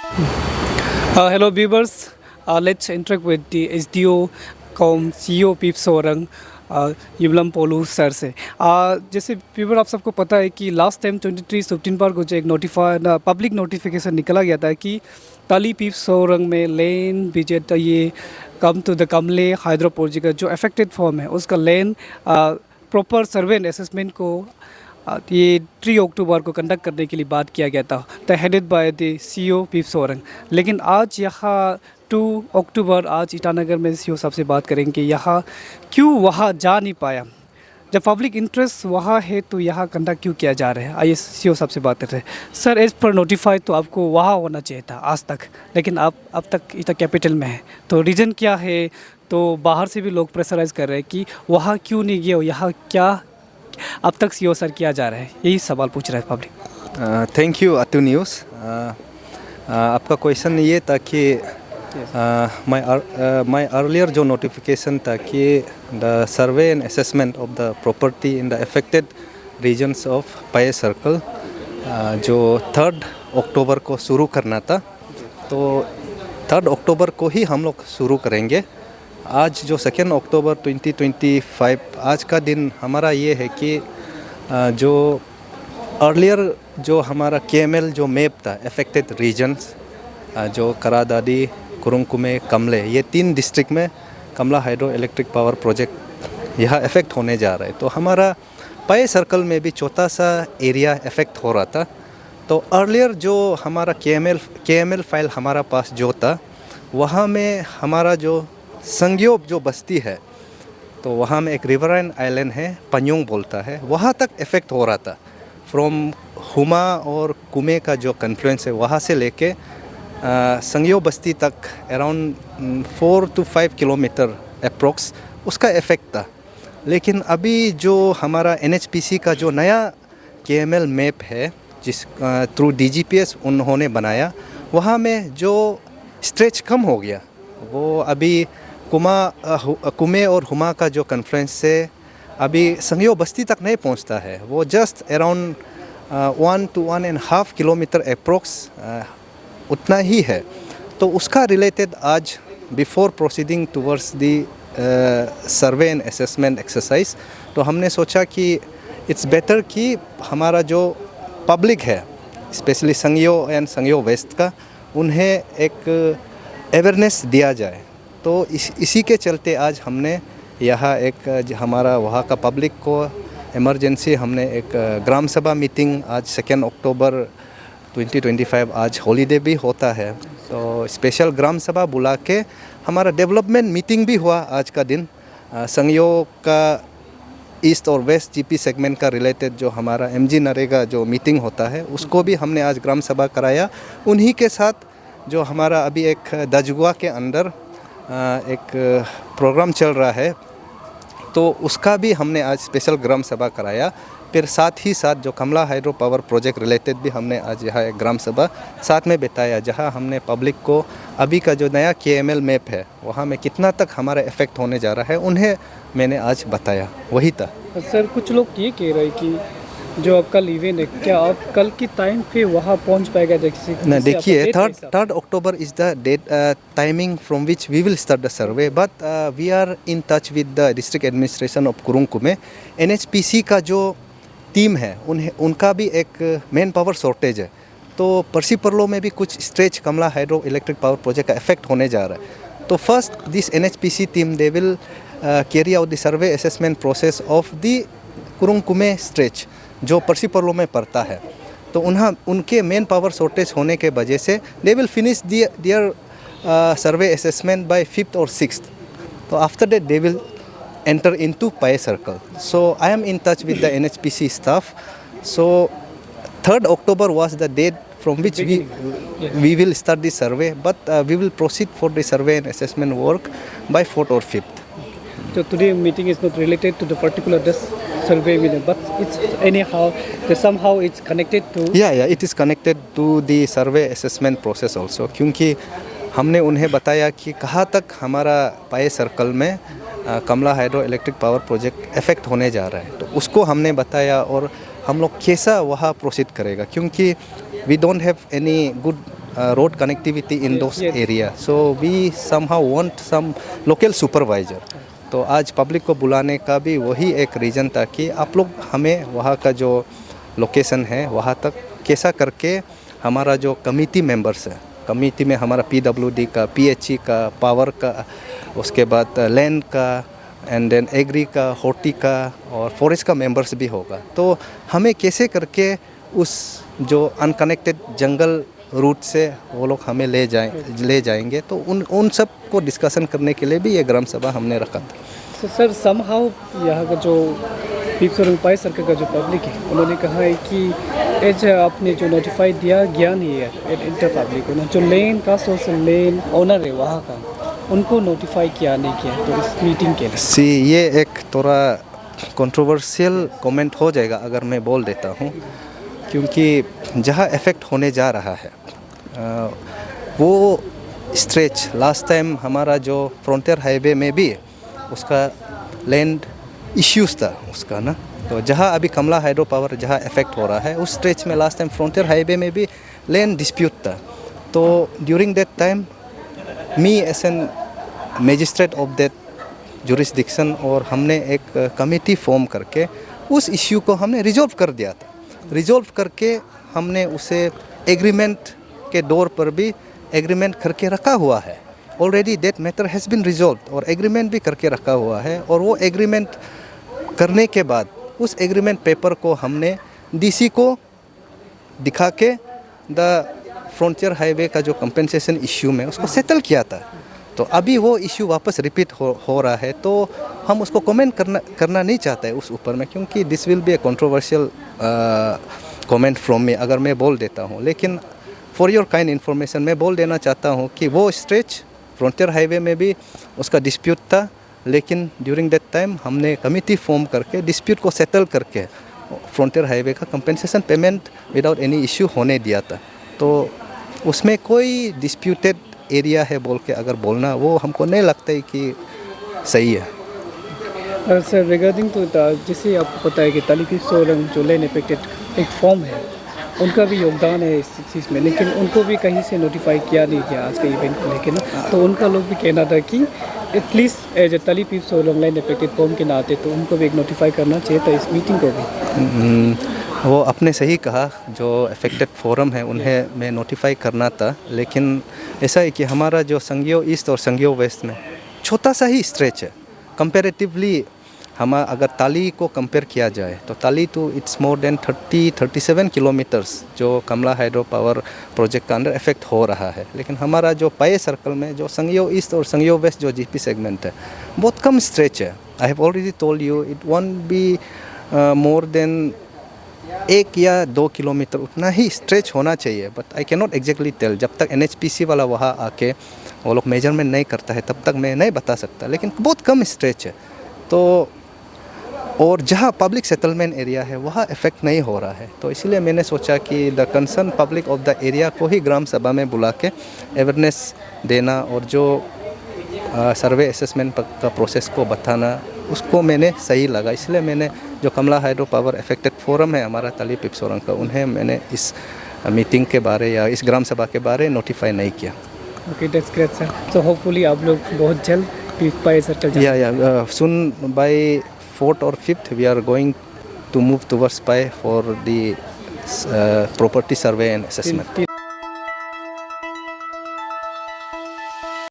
Hello viewers, let's interact with the SDO cum CEO पीप सोरंग युवलम पोलू सर से। जैसे व्यूवर आप सबको पता है कि लास्ट टाइम 23 को जो एक पब्लिक नोटिफिकेशन निकला गया था कि ताली पीप सोरंग में लैंड विजिट ये कम टू द कमले हाइड्रो प्रोजेक्ट का जो अफेक्टेड फॉर्म है उसका land proper survey and assessment को ये 3 अक्टूबर को कंडक्ट करने के लिए बात किया गया था हेडेड बाय द CEO पीप सोरंग। लेकिन आज यहाँ 2 अक्टूबर आज ईटानगर में CEO साहब से बात करेंगे यहाँ क्यों वहाँ जा नहीं पाया। जब पब्लिक इंटरेस्ट वहाँ है तो यहाँ कंडक्ट क्यों किया जा रहा है, आइए CEO साहब से बात करते हैं। सर एज पर नोटिफाइड तो आपको वहाँ होना चाहिए था आज तक, लेकिन आप अब तक इतना कैपिटल में है, तो रीज़न क्या है? तो बाहर से भी लोग प्रेशराइज कर रहे हैं कि वहाँ क्यों नहीं गए, यहाँ क्या अब तक CEO सर किया जा रहा है, यही सवाल पूछ रहा है पब्लिक। थैंक यू अतु न्यूज़। आपका क्वेश्चन ये था कि माय अर्लियर जो नोटिफिकेशन था कि the survey and assessment of the property in the affected regions of पाए सर्कल जो 3 अक्टूबर को शुरू करना था, तो 3 अक्टूबर को ही हम लोग शुरू करेंगे। आज जो 2 अक्टूबर 2025 आज का दिन हमारा ये है कि जो अर्लियर जो हमारा KML जो मैप था अफेक्टेड रीजन्स जो करादादी, कुरुंकुमे, कमले, ये 3 डिस्ट्रिक्ट में Kamala hydro electric power project यहाँ इफ़ेक्ट होने जा रहा है। तो हमारा पाए सर्कल में भी छोटा सा एरिया इफ़ेक्ट हो रहा था। तो अर्लियर जो हमारा KML फाइल हमारा पास जो था, वहाँ में हमारा जो संग्योब जो बस्ती है, तो वहाँ में एक रिवराइन आइलैंड है, पन्योंग बोलता है, वहाँ तक इफ़ेक्ट हो रहा था। फ्रॉम हुमा और कुमे का जो कन्फ्लुएंस है वहाँ से लेके संग्यो बस्ती तक अराउंड 4 to 5 किलोमीटर अप्रोक्स उसका इफ़ेक्ट था। लेकिन अभी जो हमारा NHPC का जो नया KML मैप है जिस थ्रू DGPS उन्होंने बनाया, वहाँ में जो स्ट्रेच कम हो गया, वो अभी कुमे और हुमा का जो कन्फ्लुएंस से अभी संग्यो बस्ती तक नहीं पहुँचता है, वो just around 1 to 1.5 kilometre approx उतना ही है। तो उसका रिलेटेड आज before proceeding towards the survey and assessment exercise, तो हमने सोचा कि इट्स बेटर कि हमारा जो पब्लिक है स्पेशली संग्यो एंड संग्यो वेस्ट का, उन्हें एक अवेयरनेस दिया जाए। तो इसी के चलते आज हमने यहाँ एक हमारा वहाँ का पब्लिक को इमरजेंसी हमने एक ग्राम सभा मीटिंग आज 2 अक्टूबर 2025 आज हॉलीडे भी होता है, तो स्पेशल ग्राम सभा बुला के हमारा डेवलपमेंट मीटिंग भी हुआ आज का दिन। संग्यो का ईस्ट और वेस्ट GP सेगमेंट का रिलेटेड जो हमारा MG नरेगा जो मीटिंग होता है, उसको भी हमने आज ग्राम सभा कराया। उन्हीं के साथ जो हमारा अभी एक दजगुआ के अंदर एक प्रोग्राम चल रहा है, तो उसका भी हमने आज स्पेशल ग्राम सभा कराया। फिर साथ ही साथ जो कमला हाइड्रो पावर प्रोजेक्ट रिलेटेड भी हमने आज यहाँ एक ग्राम सभा साथ में बिताया, जहाँ हमने पब्लिक को अभी का जो नया KML मैप है वहाँ में कितना तक हमारा इफ़ेक्ट होने जा रहा है, उन्हें मैंने आज बताया, वही था। सर कुछ लोग ये कह रहे हैं कि जो आपका इवेंट है, क्या आप कल की टाइम पे वहाँ पहुँच पाएगा? ना देखिए, 3 October is the date timing from which we will start the survey, but we are in touch with the district administration of Kurung Kumey. NHPC का जो टीम है उनका भी एक मेन पावर शॉर्टेज है, तो परसीपरलो में भी कुछ stretch Kamala hydro electric power project का इफेक्ट होने जा रहा है। तो first this NHPC team they will carry out the survey assessment process of the Kurung Kumey stretch जो परसीपरलो में पड़ता है। तो उनके मेन पावर शॉर्टेज होने के वजह से they will finish their survey assessment by 5th और 6th। तो आफ्टर दैट दे विल enter into Pae circle. So I am in touch with the NHPC staff. So 3rd October was the date from which we will start the survey, but we will proceed for the survey and assessment work by 4th or 5th. So today meeting is not related to the particular survey meeting, but it's anyhow somehow it's connected to. Yeah, it is connected to the survey assessment process also. क्योंकि हमने उन्हें बताया कि कहाँ तक हमारा पाए circle में Kamala hydro electric power project effect होने जा रहा है, तो उसको हमने बताया और हम लोग कैसा वहाँ प्रोसीड करेगा, क्योंकि we don't have any good road connectivity in those yes. area. So we somehow want some local supervisor. तो आज पब्लिक को बुलाने का भी वही एक रीज़न था कि आप लोग हमें वहाँ का जो लोकेशन है वहाँ तक कैसा करके हमारा जो कमेटी मेंबर्स है, कमेटी में हमारा PWD का, PHE का, पावर का, उसके बाद लैंड का एंड देन एग्री का, हॉर्टी का और फॉरेस्ट का मेंबर्स भी होगा। तो हमें कैसे करके उस जो अनकनेक्टेड जंगल रूट से वो लोग हमें ले जाएंगे, तो उन सब को डिस्कशन करने के लिए भी ये ग्राम सभा हमने रखा था। तो सर समहाउ यहाँ का जो पीपसोरंग पाए सर्कल का जो पब्लिक है उन्होंने कहा है कि एज आपने जो नोटिफाई दिया गया नहीं है इंटर पब्लिक को ना, जो लेन का सोशल लेन ओनर है वहाँ का उनको नोटिफाई किया नहीं किया तो इस मीटिंग के लिए। ये एक थोड़ा कंट्रोवर्शियल कमेंट हो जाएगा अगर मैं बोल देता हूँ, क्योंकि जहाँ इफ़ेक्ट होने जा रहा है वो स्ट्रेच लास्ट टाइम हमारा जो फ्रंटियर हाईवे में भी उसका लैंड इश्यूज़ था उसका ना, तो जहाँ अभी कमला हाइड्रो पावर जहाँ इफ़ेक्ट हो रहा है उस स्ट्रेच में लास्ट टाइम फ्रंटियर हाईवे में भी लैंड डिस्प्यूट था। तो during that time me as an magistrate of that jurisdiction और हमने एक कमेटी फॉर्म करके उस इश्यू को हमने रिजॉल्व कर दिया था। रिजॉल्व करके हमने उसे एग्रीमेंट के दौर पर भी एग्रीमेंट करके रखा हुआ है। Already that matter has been resolve और एग्रीमेंट भी करके रखा हुआ है। और वो एग्रीमेंट करने के बाद उस एग्रीमेंट पेपर को हमने डीसी को दिखा के द फ्रंटियर हाईवे का जो कंपनसेशन इश्यू में उसको सेटल किया था। तो अभी वो इश्यू वापस रिपीट हो रहा है, तो हम उसको कमेंट करना नहीं चाहते उस ऊपर में, क्योंकि this will be A controversial comment from me अगर मैं बोल देता हूँ। लेकिन फॉर योर काइंड इन्फॉर्मेशन मैं बोल देना चाहता हूँ कि वो स्ट्रेच फ्रंटियर हाईवे में भी उसका डिस्प्यूट था, लेकिन ड्यूरिंग दैट टाइम हमने कमेटी फॉर्म करके डिस्प्यूट को सेटल करके फ्रंटियर हाईवे का compensation payment without any issue होने दिया था। तो उसमें कोई डिस्प्यूटेड एरिया है बोल के अगर बोलना वो हमको नहीं लगता है कि सही है। सर रिगार्डिंग तो जैसे आपको पता है कि ताली पीपसोरंग जो लैंड अफेक्टेड एक फॉर्म है उनका भी योगदान है इस चीज़ में, लेकिन उनको भी कहीं से नोटिफाई किया नहीं गया आज के इवेंट को लेकर ना। तो उनका लोग भी कहना था कि एटलीस्ट एज ए ताली पीपसोरंग लैंड अफेक्टेड फॉर्म के नाते तो उनको भी एक नोटिफाई करना चाहिए था इस मीटिंग को भी। वो आपने सही कहा, जो अफेक्टेड फोरम है उन्हें मैं नोटिफाई करना था, लेकिन ऐसा है कि हमारा जो संगियो ईस्ट और संगियो वेस्ट में छोटा सा ही स्ट्रेच है कंपैरेटिवली। हम अगर ताली को कंपेयर किया जाए तो ताली तो इट्स मोर देन 37 किलोमीटर्स जो कमला हाइड्रो पावर प्रोजेक्ट का अंडर इफेक्ट हो रहा है। लेकिन हमारा जो पाए सर्कल में जो संगियो ईस्ट और संगियो वेस्ट जो जीपी सेगमेंट है बहुत कम स्ट्रेच है। I have already told you it won't be more than 1 या 2 किलोमीटर उतना ही स्ट्रेच होना चाहिए, but I can not exactly tell. जब तक NHPC वाला वहाँ आके वो लोग मेजरमेंट नहीं करता है तब तक मैं नहीं बता सकता, लेकिन बहुत कम स्ट्रेच है। तो और जहाँ पब्लिक सेटलमेंट एरिया है वहाँ इफेक्ट नहीं हो रहा है, तो इसलिए मैंने सोचा कि the concern public of the area को ही ग्राम सभा में बुला के अवेयरनेस देना और जो सर्वे असेसमेंट का प्रोसेस को बताना उसको मैंने सही लगा। इसलिए मैंने जो कमला हाइड्रो पावर अफेक्टेड फोरम है हमारा ताली पीपसोरंग का, उन्हें मैंने इस मीटिंग के बारे या इस ग्राम सभा के बारे नोटिफाई नहीं किया। Okay, that's great sir. So hopefully आप लोग बहुत जल्द पाए सर्कल या सुन bye 4th or 5th we are going to move towards PAI for the property survey and assessment.